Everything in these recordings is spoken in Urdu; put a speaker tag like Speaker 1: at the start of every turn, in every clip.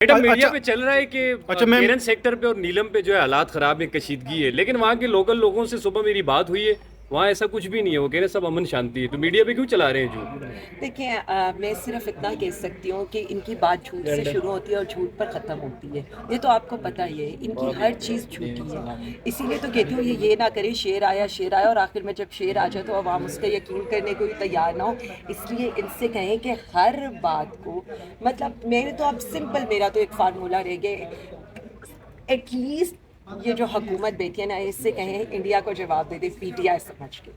Speaker 1: میڈم میڈیا پہ چل رہا ہے کہ کیرن سیکٹر پہ اور نیلم پہ جو ہے حالات خراب ہے، کشیدگی ہے، لیکن وہاں کے لوکل لوگوں سے صبح میری بات ہوئی ہے، وہاں ایسا کچھ بھی نہیں ہے، وہ کہہ رہے ہیں سب امن شانتی ہے، تو میڈیا پہ کیوں چلا رہے ہیں جھوٹ؟
Speaker 2: دیکھیں میں صرف اتنا کہہ سکتی ہوں کہ ان کی بات جھوٹ سے شروع ہوتی ہے اور جھوٹ پر ختم ہوتی ہے، یہ تو آپ کو پتہ ہی ہے، ان کی ہر چیز جھوٹی ہے، اسی لیے تو کہتی ہوں یہ نہ کرے شیر آیا اور آخر میں جب شیر آ جائے تو عوام اس کا یقین کرنے کو ہی تیار نہ ہو، اس لیے ان سے کہیں کہ ہر بات کو مطلب میرے تو اب سمپل میرا تو ایک فارمولہ رہ گیا، ایٹ لیسٹ یہ جو حکومت بیٹھی ہے نا اس سے کہیں انڈیا کو جواب دے دے پی ٹی آئی سمجھ کے،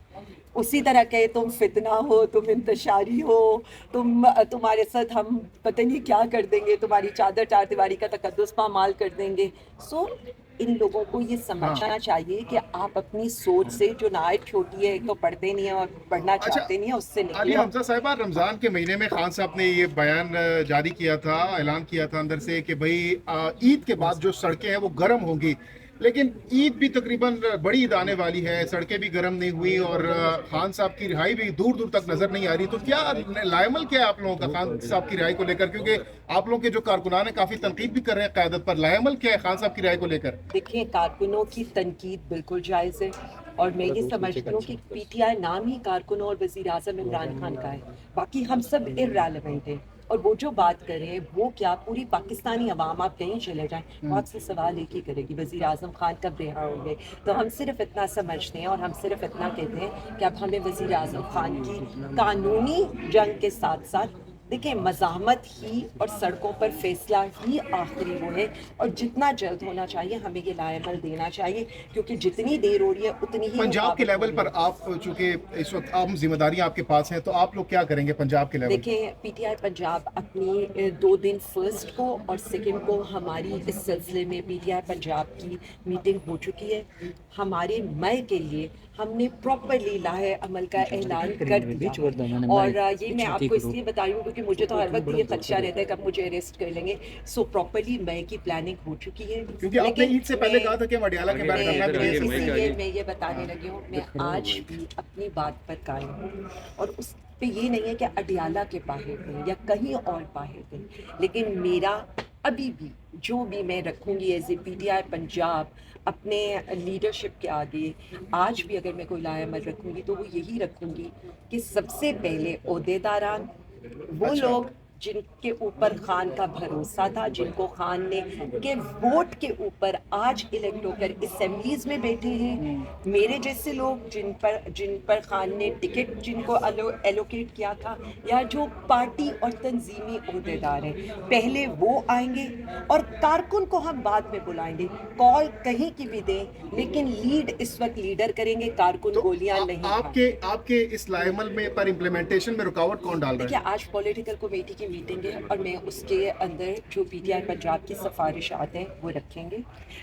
Speaker 2: اسی طرح کہ تم فتنہ ہو، تم انتشاری ہو، تمہارے ساتھ ہم پتہ نہیں کیا کر دیں گے، تمہاری چادر چار دیواری کا تقدس پامال کر دیں گے. سو ان لوگوں کو یہ سمجھنا چاہیے کہ آپ اپنی سوچ سے جو نہایت چھوٹی ہے، ایک تو پڑھتے نہیں ہیں اور پڑھنا
Speaker 3: اچھا
Speaker 2: چاہتے نہیں ہیں، اس سے نکلے.
Speaker 3: عالیہ حمزہ صاحبہ، رمضان کے مہینے میں خان صاحب نے یہ بیان جاری کیا تھا، اعلان کیا تھا اندر سے کہ بھئی عید کے بعد جو سڑکیں ہیں وہ گرم ہوں گی، لیکن عید بھی تقریباً بڑی عید آنے والی ہے، سڑکیں بھی گرم نہیں ہوئی اور خان صاحب کی رہائی بھی دور دور تک نظر نہیں آ رہی. تو کیا لائے عمل کیا ہے آپ لوگوں کا خان صاحب کی رہائی کو لے کر؟ کیونکہ آپ لوگوں کے جو کارکنان ہیں کافی تنقید بھی کر رہے ہیں قیادت پر، لائے عمل کیا ہے خان صاحب کی رہائی کو لے کر؟
Speaker 2: دیکھیں کارکنوں کی تنقید بالکل جائز ہے، اور میں یہ سمجھتی ہوں کہ پی ٹی آئی نام ہی کارکنوں اور وزیر اعظم عمران خان کا ہے، باقی ہم سب ارریلیونٹ ہیں، اور وہ جو بات کر رہے ہیں وہ کیا پوری پاکستانی عوام آپ کہیں چلے جائیں وہ آپ سے سوال ایک ہی کرے گی وزیر اعظم خان کب رہا ہوں گے. تو ہم صرف اتنا سمجھتے ہیں اور ہم صرف اتنا کہتے ہیں کہ اب ہمیں وزیر اعظم خان کی قانونی جنگ کے ساتھ ساتھ دیکھیں مزاحمت ہی اور سڑکوں پر فیصلہ ہی آخری وہ ہے، اور جتنا جلد ہونا چاہیے ہمیں یہ لائے عمل دینا چاہیے، کیونکہ جتنی دیر ہو رہی ہے اتنی ہی
Speaker 3: پنجاب کے
Speaker 2: رکاوٹ ہو
Speaker 3: لیول
Speaker 2: رہی
Speaker 3: پر
Speaker 2: ہے.
Speaker 3: آپ چونکہ اس وقت عام ذمہ داریاں آپ کے پاس ہیں، تو آپ لوگ کیا کریں گے پنجاب کے لیول پر؟
Speaker 2: دیکھیں پی ٹی آئی پنجاب اپنی 2 دن فرسٹ کو اور سیکنڈ کو ہماری اس سلسلے میں پی ٹی آئی پنجاب کی میٹنگ ہو چکی ہے. ہمارے مئی کے لیے ہم نے پراپرلی لاہے عمل کا اعلان کر دیا، اور یہ میں آپ کو اس لیے بتا رہی ہوں کیونکہ مجھے تو ہر وقت یہ خدشہ رہتا ہے کہ اب مجھے اریسٹ کر لیں گے. سو پراپرلی مئی کی پلاننگ ہو چکی ہے،
Speaker 3: کیونکہ آپ نے
Speaker 2: لیکن
Speaker 3: عید سے پہلے کہا تھا کہ ہم اڈیالہ کے بعد دھرنا بھی دے سکتے
Speaker 2: اسی
Speaker 3: ہیں.
Speaker 2: لیے میں یہ بتانے لگی ہوں میں آج بھی اپنی بات پر قائم ہوں، اور اس پہ یہ نہیں ہے کہ اڈیالہ کے باہر کہیں یا کہیں اور باہر کہیں، لیکن میرا ابھی بھی جو بھی میں رکھوں گی as a P T I Punjab اپنے لیڈرشپ کے آگے، آج بھی اگر میں کوئی لائے عمل رکھوں گی تو وہ یہی رکھوں گی کہ سب سے پہلے عہدیداران، وہ
Speaker 3: اچھا،
Speaker 2: لوگ جن کے اوپر خان کا بھروسہ تھا، جن کو خان نے کے ووٹ کے اوپر آج الیکٹ ہو کر اسمبلیز میں بیٹھے ہیں، میرے جیسے لوگ جن پر خان نے ٹکٹ جن کو ایلوکیٹ کیا تھا، یا جو پارٹی اور تنظیمی عہدیدار ہیں، پہلے وہ آئیں گے اور کارکن کو ہم بعد میں بلائیں گے. کال کہیں کی بھی دیں لیکن لیڈ اس وقت لیڈر کریں گے، کارکن
Speaker 3: تو
Speaker 2: گولیاں نہیں کھائیں.
Speaker 3: آپ کے اس لائے عمل میں پر امپلیمنٹیشن میں رکاوٹ کون ڈال رہا
Speaker 2: دیکھیے
Speaker 3: ہے؟
Speaker 2: آج پولیٹیکل کمیٹی کی میٹنگ ہے اور میں اس کے اندر جو پی ٹی آئی پنجاب کی سفارشات ہیں وہ رکھیں گے،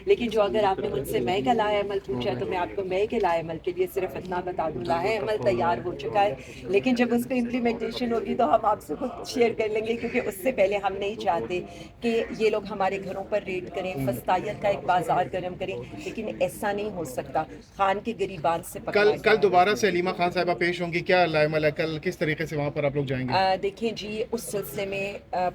Speaker 2: لیکن جو اگر آپ نے مجھ سے مئی کا لائے عمل پوچھا ہے تو میں آپ کو مئی کے لائے عمل کے لیے صرف اتنا بتا دوں لائے عمل تیار ہو چکا ہے، لیکن جب اس پہ امپلیمنٹیشن ہوگی تو ہم آپ سے خود شیئر کر لیں گے، کیونکہ اس سے پہلے ہم نہیں چاہتے کہ یہ لوگ ہمارے گھروں پر ریڈ کریں، فسطائیت کا ایک بازار گرم کریں، لیکن ایسا نہیں ہو سکتا. خان کے گریبان سے پکڑا
Speaker 3: کل
Speaker 2: گیا
Speaker 3: دوبارہ سے علیمہ خان صاحبہ پیش ہوں گی، کیا لائے عمل ہے کل؟ کس طریقے سے وہاں پر آپ لوگ جائیں گے؟
Speaker 2: دیکھیں جی اس سلسلے میں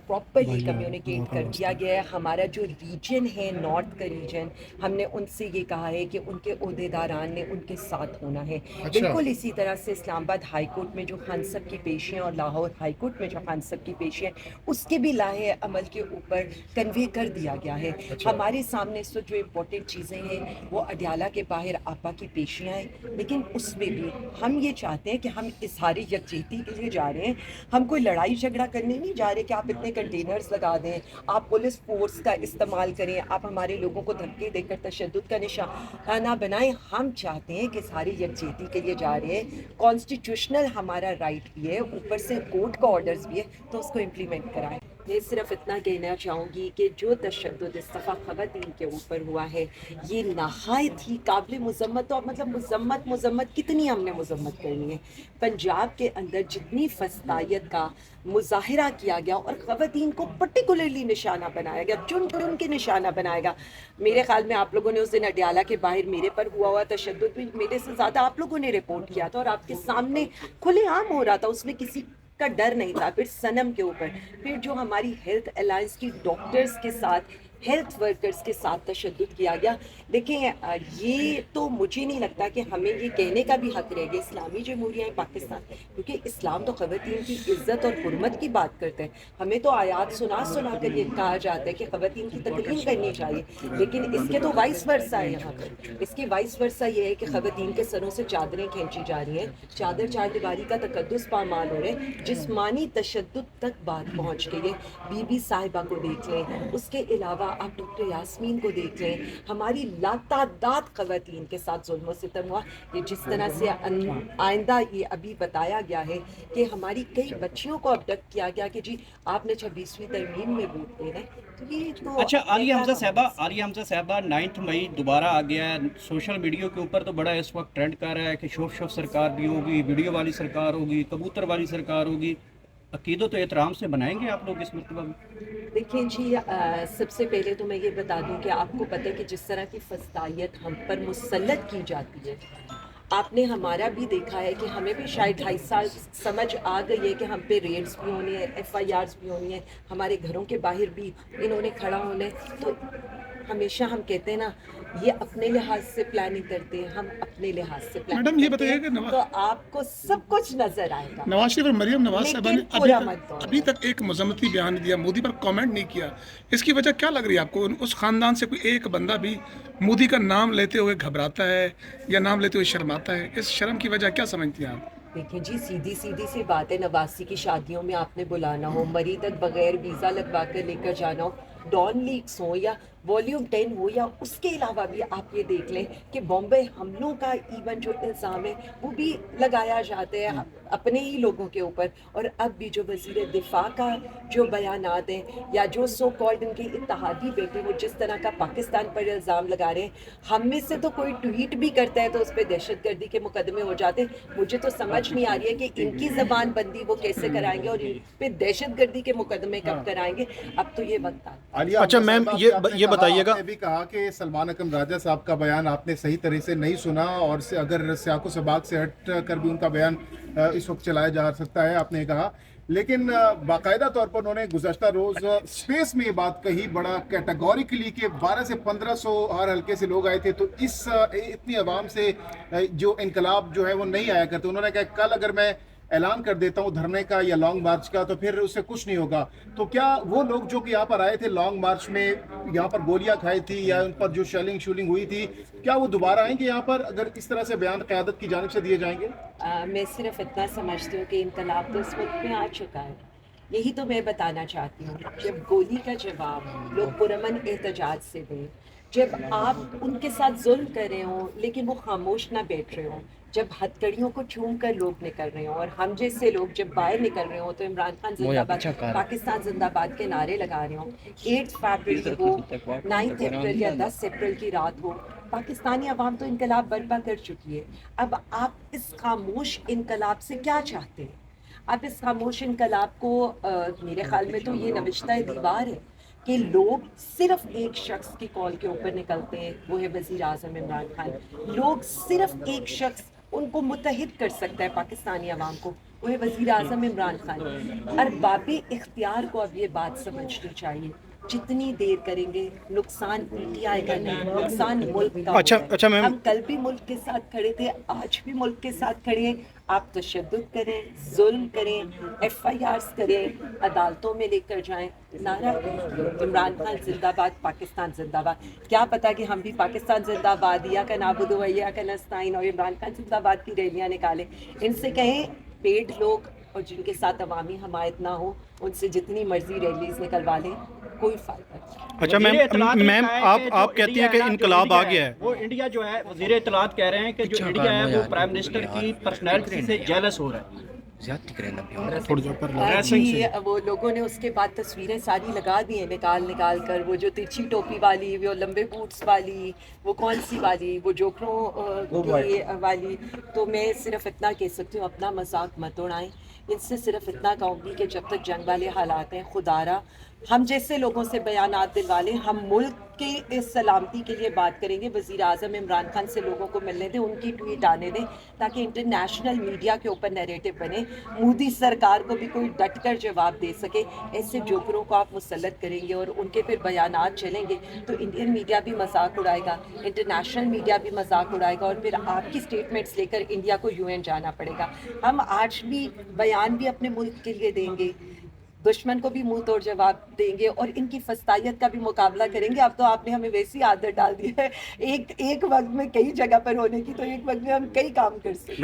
Speaker 2: پراپرلی کمیونیکیٹ کر دیا گیا ہے. ہمارا جو ریجن ہے نارتھ کا ریجن، ہم نے ان سے یہ کہا ہے کہ ان کے عہدیداران نے ان کے ساتھ ہونا ہے.
Speaker 3: اچھا،
Speaker 2: بالکل اسی طرح سے اسلام آباد ہائی کورٹ میں جو خان صاحب کی پیشیاں اور لاہور ہائی کورٹ میں جو خان صاحب کی پیشیاں اس کے بھی لاہے عمل کے اوپر کنوے کر دیا گیا ہے.
Speaker 3: اچھا.
Speaker 2: ہمارے سامنے اس وقت جو امپورٹنٹ چیزیں ہیں وہ اڈیالہ کے باہر آپا کی پیشیاں ہیں، لیکن اس میں بھی ہم یہ چاہتے ہیں کہ ہم اظہار یکجہتی کے لیے جا رہے ہیں، ہم کوئی لڑائی جھگڑا کرنے نہیں جا رہے کہ آپ اتنے کنٹینرز لگا دیں، آپ پولیس فورس کا استعمال کریں، آپ ہمارے لوگوں کو دھمکی دے کر تشدد کا نشانہ بنائیں. ہم چاہتے ہیں کہ ساری یکجہتی کے لیے جا رہے ہیں، کانسٹیٹیوشنل ہمارا رائٹ بھی ہے، اوپر سے کورٹ کا آرڈرز بھی ہے، تو اس کو امپلیمنٹ کرائیں. میں صرف اتنا کہنا چاہوں گی کہ جو تشدد اس دفعہ خواتین کے اوپر ہوا ہے یہ نہایت ہی قابل مذمت، اور مطلب مذمت کتنی ہم نے مذمت کرنی ہے. پنجاب کے اندر جتنی فسطائیت کا مظاہرہ کیا گیا اور خواتین کو پرٹیکولرلی نشانہ بنایا گیا، چن چن کے نشانہ بنایا گیا. میرے خیال میں آپ لوگوں نے اس دن اڈیالہ کے باہر میرے پر ہوا تشدد بھی میرے سے زیادہ آپ لوگوں نے رپورٹ کیا تھا، اور آپ کے سامنے کھلے عام ہو رہا تھا، اس میں کسی کا ڈر نہیں تھا، پھر صنم کے اوپر، پھر جو ہماری ہیلتھ الائنس کی ڈاکٹرز کے ساتھ، ہیلتھ ورکرز کے ساتھ تشدد کیا گیا. دیکھیں یہ تو مجھے نہیں لگتا کہ ہمیں یہ کہنے کا بھی حق رہے گا اسلامی جمہوریہ پاکستان، کیونکہ اسلام تو خواتین کی عزت اور حرمت کی بات کرتے ہیں. ہمیں تو آیات سنا کر یہ کہا جاتا ہے کہ خواتین کی تکریم کرنی چاہیے، لیکن اس کے تو وائس ورثہ ہے. یہاں پر اس کے وائس ورثہ یہ ہے کہ خواتین کے سروں سے چادریں کھینچی جا رہی ہیں، چادر چار دیواری کا تقدس پامال ہو رہے ہیں، جسمانی تشدد تک بات پہنچ گئی ہے. بی بی صاحبہ کو دیکھ لیں، اس کے علاوہ آپ ڈاکٹر یاسمین کو دیکھ لیں، ہماری لاتعداد خواتین کے ساتھ ظلم و ستم ہوا. یہ جس طرح سے آئندہ یہ ابھی بتایا گیا ہے کہ ہماری کئی بچیوں کو ابڈکٹ کیا گیا کہ جی آپ نے 26ویں ترمیم میں ووٹ دینا ہے. تو یہ تو
Speaker 4: اچھا عالیہ حمزہ صاحبہ 9 مئی دوبارہ آ گیا ہے. سوشل میڈیا کے اوپر تو بڑا اس وقت ٹرینڈ کر رہا ہے کہ شوف سرکار بھی ہوگی، ویڈیو والی سرکار ہوگی، کبوتر والی سرکار ہوگی. عقیدت و احترام سے بنائیں گے آپ لوگ اس مرتبہ میں؟
Speaker 2: دیکھیں جی، سب سے پہلے تو میں یہ بتا دوں کہ آپ کو پتہ ہے کہ جس طرح کی فسادیت ہم پر مسلط کی جاتی ہے، آپ نے ہمارا بھی دیکھا ہے کہ ہمیں بھی شاید 2.5 سال سمجھ آ گئی ہے کہ ہم پہ ریڈز بھی ہونی ہے، FIRs بھی ہونی ہے، ہمارے گھروں کے باہر بھی انہوں نے کھڑا ہونا ہے. تو ہمیشہ ہم کہتے ہیں نا، یہ اپنے لحاظ سے پلاننگ کرتے ہیں، ہم اپنے لحاظ سے
Speaker 5: میڈم
Speaker 2: پلاننگ
Speaker 5: یہ
Speaker 2: کرتے
Speaker 5: بتائیے
Speaker 2: ہیں،
Speaker 5: کہ
Speaker 2: تو آپ کو سب کچھ نظر آئے گا.
Speaker 5: نواز شریف اور مریم نواز صاحبہ نے
Speaker 2: لیکن پورا مت دو.
Speaker 5: ابھی تک ایک مذمتی بیان نہیں دیا، مودی پر کامنٹ نہیں کیا. اس کی وجہ کیا لگ رہی ہے آپ کو؟ اس خاندان سے کوئی ایک بندہ بھی مودی کا نام لیتے ہوئے گھبراتا ہے یا نام لیتے ہوئے شرماتا ہے؟ اس شرم کی وجہ کیا سمجھتی ہیں آپ؟
Speaker 2: دیکھیں جی، سیدھی سی بات ہے. نواسی کی شادیوں میں آپ نے بلانا ہو، مری تک بغیر ویزا لگوا کر لے کر جانا ہو، ڈان لیکس ہو یا والیوم 10 ہو، یا اس کے علاوہ بھی آپ یہ دیکھ لیں کہ بامبے حملوں کا ایون جو الزام ہے وہ بھی لگایا جاتا ہے اپنے ہی لوگوں کے اوپر. اور اب بھی جو وزیر دفاع کا جو بیانات ہیں یا جو سو کالڈ ان کے اتحادی بیٹے وہ جس طرح کا پاکستان پر الزام لگا رہے ہیں، ہم میں سے تو کوئی ٹویٹ بھی کرتا ہے تو اس پہ دہشت گردی کے مقدمے ہو جاتے ہیں. مجھے تو سمجھ نہیں آ رہی ہے کہ ان کی زبان بندی وہ کیسے کرائیں گے اور ان پہ دہشت گردی کے مقدمے کب کرائیں گے. اب تو یہ وقت آ
Speaker 3: عالیہ
Speaker 6: اچھا میم یہ بتائیے گا،
Speaker 3: آپ نے بھی کہا کہ سلمان اکرم راجہ صاحب کا بیان آپ نے صحیح طرح سے نہیں سنا، اور اگر سیاق و سباق سے ہٹ کر بھی ان کا بیان اس وقت چلایا جا سکتا ہے، آپ نے کہا. لیکن باقاعدہ طور پر انہوں نے گزشتہ روز اسپیس میں یہ بات کہی بڑا کیٹیگوریکلی کہ 1200 سے 1500 ہر حلقے سے لوگ آئے تھے، تو اس اتنی عوام سے جو انقلاب جو ہے وہ نہیں آیا کرتے. انہوں نے کہا کل اگر میں اعلان کر دیتا ہوں دھرنے کا یا لانگ مارچ کا تو پھر اس سے کچھ نہیں ہوگا. تو کیا وہ لوگ جو کہ یہاں پر آئے تھے لانگ مارچ میں، یہاں پر گولیاں کھائی تھی یا ان پر جو شیلنگ ہوئی تھی، کیا وہ دوبارہ آئیں گے یہاں پر اگر اس طرح سے بیان قیادت کی جانب سے دیے جائیں گے؟
Speaker 2: میں صرف اتنا سمجھتی ہوں کہ انقلاب تو اس وقت میں آ چکا ہے. یہی تو میں بتانا چاہتی ہوں. جب گولی کا جواب لوگ پرامن احتجاج سے دیں، جب آپ ان کے ساتھ ظلم کر رہے ہوں لیکن وہ خاموش نہ بیٹھ رہے ہوں، جب ہتھکڑیوں کو چوم کر لوگ نکل رہے ہوں اور ہم جیسے لوگ جب باہر نکل رہے ہوں تو عمران خان زندہ باد، پاکستان زندہ باد کے نعرے لگا رہے ہوں، 8 فروری ہو، 9 اپریل یا 10 اپریل کی رات ہو، پاکستانی عوام تو انقلاب برپا کر چکی ہے. اب آپ اس خاموش انقلاب سے کیا چاہتے ہیں؟ آپ اس خاموش انقلاب کو میرے خیال میں تو یہ نوشتہ دیوار ہے کہ لوگ صرف ایک شخص کی کال کے اوپر نکلتے ہیں، وہ ہے وزیر اعظم عمران خان. لوگ صرف ایک شخص ان کو متحد کر سکتا ہے پاکستانی عوام کو، وہ ہے وزیر اعظم عمران خان. ارباب اختیار کو اب یہ بات سمجھنی چاہیے، جتنی دیر کریں گے نقصان PTI کا نہیں، نقصان ملک کا.
Speaker 6: اچھا میم،
Speaker 2: ہم کل بھی ملک کے ساتھ کھڑے تھے، آج بھی ملک کے ساتھ کھڑے ہیں. آپ تشدد کریں، ظلم کریں، FIRs کریں، عدالتوں میں لے کر جائیں، نعرہ عمران خان زندہ باد، پاکستان زندہ باد. کیا پتا کہ ہم بھی پاکستان زندہ باد یا کا نعبد و ایاک نستعین اور عمران خان زندہ باد کی ریلیاں نکالیں. ان سے کہیں پیڈ لوگ اور جن کے ساتھ عوامی حمایت نہ ہو ان سے جتنی مرضی ریلیز نکلوا لیں، کوئی فائدہ نہیں.
Speaker 6: اچھا میم آپ کہتی ہیں کہ انقلاب آ گیا ہے.
Speaker 4: وہ انڈیا جو ہے، وزیر اطلاعات کہہ رہے ہیں کہ جو انڈیا ہے وہ پرائم منسٹر کی پرسنالٹی سے جیلس ہو رہا ہے.
Speaker 2: جی، وہ لوگوں نے اس کے بعد تصویریں ساری لگا دی ہیں نکال کر، وہ جو ترچھی ٹوپی والی، وہ لمبے بوٹس والی، وہ کون سی والی، وہ جوکروں کی والی. تو میں صرف اتنا کہہ سکتی ہوں اپنا مذاق مت اڑائیں. ان سے صرف اتنا کہوں گی کہ جب تک جنگ والے حالات ہیں، خدا را ہم جیسے لوگوں سے بیانات دلوا لیں. ہم ملک کے سلامتی کے لیے بات کریں گے. وزیر اعظم عمران خان سے لوگوں کو ملنے دیں, ان کی ٹویٹ آنے دیں تاکہ انٹرنیشنل میڈیا کے اوپر نیریٹو بنے, مودی سرکار کو بھی کوئی ڈٹ کر جواب دے سکے. ایسے جوکروں کو آپ مسلط کریں گے اور ان کے پھر بیانات چلیں گے تو انڈین میڈیا بھی مذاق اڑائے گا, انٹرنیشنل میڈیا بھی مذاق اڑائے گا, اور پھر آپ کی اسٹیٹمنٹس لے کر انڈیا کو UN جانا پڑے گا. ہم آج بھی بیان بھی اپنے ملک کے لیے دیں گے, دشمن کو بھی منہ توڑ جواب دیں گے, اور ان کی فسطائیت کا بھی مقابلہ کریں گے. اب تو آپ نے ہمیں ویسی عادت ڈال دی ہے ایک وقت میں کئی جگہ پر ہونے کی, تو ایک وقت میں ہم کئی کام کر سکتے ہیں.